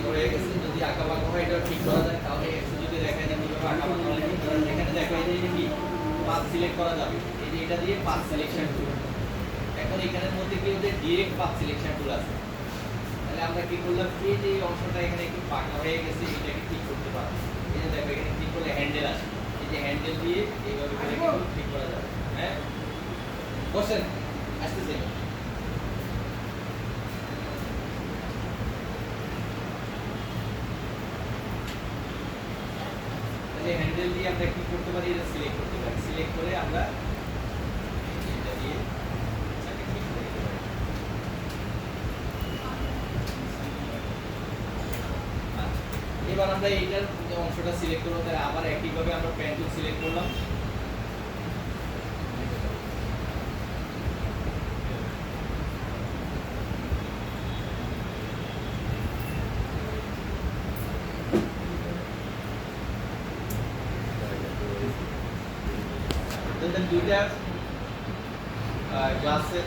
হয়ে গেছে, যদি আঁকা বাঁকা হয় এটা ঠিক করা যায়, তাহলে একটু যদি দেখায় যে কিভাবে আঁকা বাঁকা হয় ঠিক করা যায়। এখানে দেখায় যে এটা কি পাথ সিলেক্ট করা যাবে, এই যে এটা দিয়ে পাথ সিলেকশন টুল। এখন এখানের মধ্যে কি ওদের ডিরেক্ট পাথ সিলেকশন টুল আছে। তাহলে আমরা কি করলাম, এই যে এই অংশটা এখানে একটু পাকা হয়ে গেছে, এটাকে ঠিক করতে পারবো। এই যে দেখো এখানে ক্লিক করলে হ্যান্ডেল আসে, এই যে হ্যান্ডেল দিয়ে এইভাবে করে কিন্তু ঠিক করা যাবে। হ্যাঁ, বসেন, আসতেছে। তাহলে হ্যান্ডেল দিয়ে আমরা কি করতে পারি, এটা সিলেক্ট করতে পারি। সিলেক্ট করে আমরা এটা দিয়ে এটাকে ঠিক করে দিতে পারি। এবার আমরা এইটার যে অংশটা সিলেক্ট করব, তাহলে আবার একইভাবে আমরা পেন টুল সিলেক্ট করলাম। দেন দুইটা গ্লাসের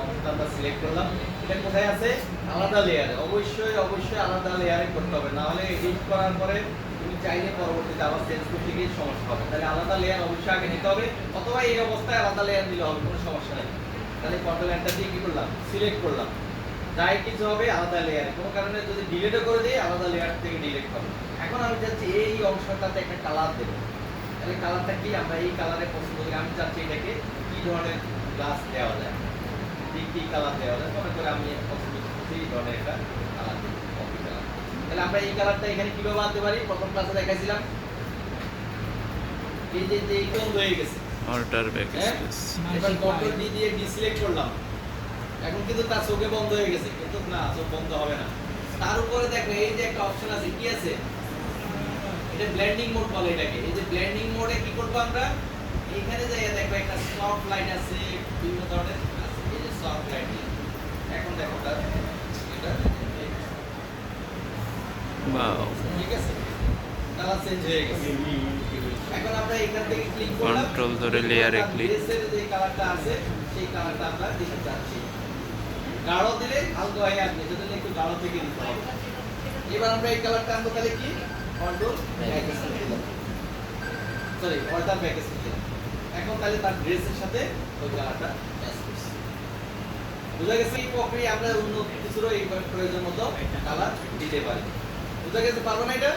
অংশটা আমরা সিলেক্ট করলাম। এটা কোথায় আছে, আলাদা লেয়ারে। অবশ্যই অবশ্যই আলাদা লেয়ারে করতে হবে, না হলে এডিট করার পরে তুমি চাইলে পরবর্তীতে আবার চেঞ্জ করতে গিয়ে সমস্যা হবে। তাহলে আলাদা লেয়ার অবশ্যই আগে নিতে হবে, অথবা এই অবস্থায় আলাদা লেয়ার দিলে হবে, কোনো সমস্যা নেই। তাহলে কন্ট্রোল এন্টার দিয়ে কি করলাম, সিলেক্ট করলাম। যাই কিছু হবে আলাদা লেয়ারে, কোনো কারণে যদি ডিলিটও করে দিই আলাদা লেয়ার থেকে ডিলিট হবে। এখন আমি চাচ্ছি এই অংশটাতে একটা কালার দেবো। তাহলে কালারটা কি, আমরা এই কালারে পছন্দ করি। আমি চাচ্ছি এটাকে কি ধরনের গ্লাস দেওয়া যায়, কি কালার দেওয়া যায়, মনে করে আমি পছন্দ করছি এই ধরনের একটা কালার দেব, কফি কালার। তাহলে আমরা এই কালারটা এখানে কিভাবে আনতে পারি, প্রথম ক্লাসে দেখাইছিলাম। এই যে এই কোন হয়ে গেছে অল্টার ব্যাকস্পেস, এবার কন্ট্রোল ডি দিয়ে ডিসিলেক্ট করলাম। এখন কিন্তু তার চোখে বন্ধ হয়ে গেছে, কিন্তু না, চোখ বন্ধ হবে না। তার উপরে দেখো এই যে একটা অপশন আছে, কি আছে, এটা ব্লেন্ডিং মোড বলে এটাকে। এই যে ব্লেন্ডিং মোডে কি করব আমরা, এইখানে যাই দেখো একটা সফট লাইট আছে, বিভিন্ন ধরনের আছে। এই যে সফট লাইট, এখন দেখো এটা ওয়াও, ঠিক আছে, কালার চেঞ্জ হয়ে গেছে। এখন আমরা এখান থেকে ক্লিক করলাম, কন্ট্রোল ধরে লেয়ারে ক্লিক। ড্রেসের যে কালারটা আছে সেই কালারটা আমরা দিতে চাচ্ছি। গাঢ় দিলে হালকা হয়ে আসবে, সেজন্য একটু গাঢ় থেকে দিতে হবে। এবার আমরা এই কালারটা আনবো, তাহলে কি কন্ট্রোল ব্যাকস্পেস দিলাম, সরি অল্টার ব্যাকস্পেস দিলাম। এখন তাহলে তার ড্রেসের সাথে ওই কালারটা ম্যাচ করছে। বুঝা গেছে, এই প্রক্রিয়া আমরা অন্য কিছুরও এই প্রয়োজন মতো কালার দিতে পারি। বুঝা গেছে, পারবো না এটা?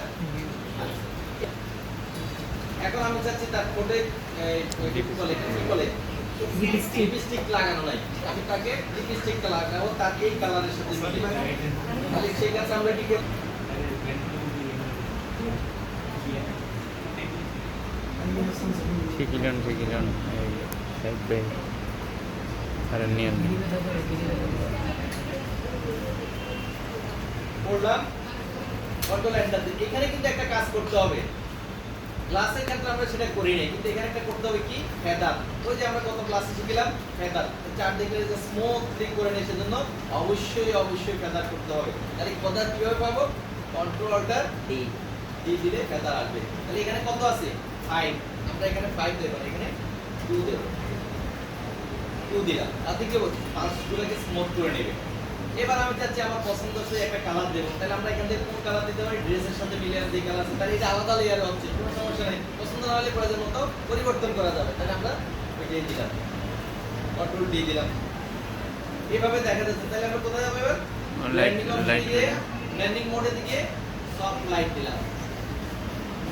এখন আমি চাচ্ছি তার কোটে লিপস্টিক লাগানো নাই, আমি তাকে লিপস্টিকটা লাগাবো তার এই কালারের সাথে মিলিয়ে। তাহলে সেই কাছে আমরা কি করব, ঠিকিলন থাকবে আর নিয়ম করলাম কন্ট্রোল এন্টার দিয়ে। এখানে কিন্তু একটা কাজ করতে হবে, ক্লাসের ক্ষেত্রে আমরা সেটা করি নাই, কিন্তু এখানে একটা করতে হবে কি, ফেদার। ওই যে আমরা কত ক্লাসে শিখলাম ফেদার, চারদিকে যে স্মুথলি করে নেই, সেজন্য অবশ্যই অবশ্যই ফেদার করতে হবে। তাহলে ফেদার কিভাবে পাবো, কন্ট্রোল অল্টার ডি দিলে ফেদার আসবে। তাহলে এখানে কত আছে, 5, আমরা এখানে 5 দেব, এখানে 2 দেব, 2 দিলাম। তাতে কি হবে, পাঁচগুলোকে স্মুথ করে নেবে। এবার আমি চাচ্ছি আমার পছন্দ হচ্ছে একটা কালার দেব, তাহলে আমরা এখান থেকে কোন কালার দিতে পারি, ড্রেসের সাথে মিলে যে কালার আছে, তাহলে এটা আলাদা লেয়ারে হচ্ছে, কোনো সমস্যা নেই। পছন্দ না হলে প্রয়োজন মতো পরিবর্তন করা যাবে। তাহলে আমরা ওইটাই দিলাম, কন্ট্রোল ডি দিলাম। এইভাবে দেখা যাচ্ছে। তাহলে আমরা কোথায় যাবো এবার, ব্লেন্ডিং মোডে দিকে সফট লাইট দিলাম,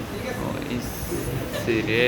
ঠিক আছে। ও ইস রে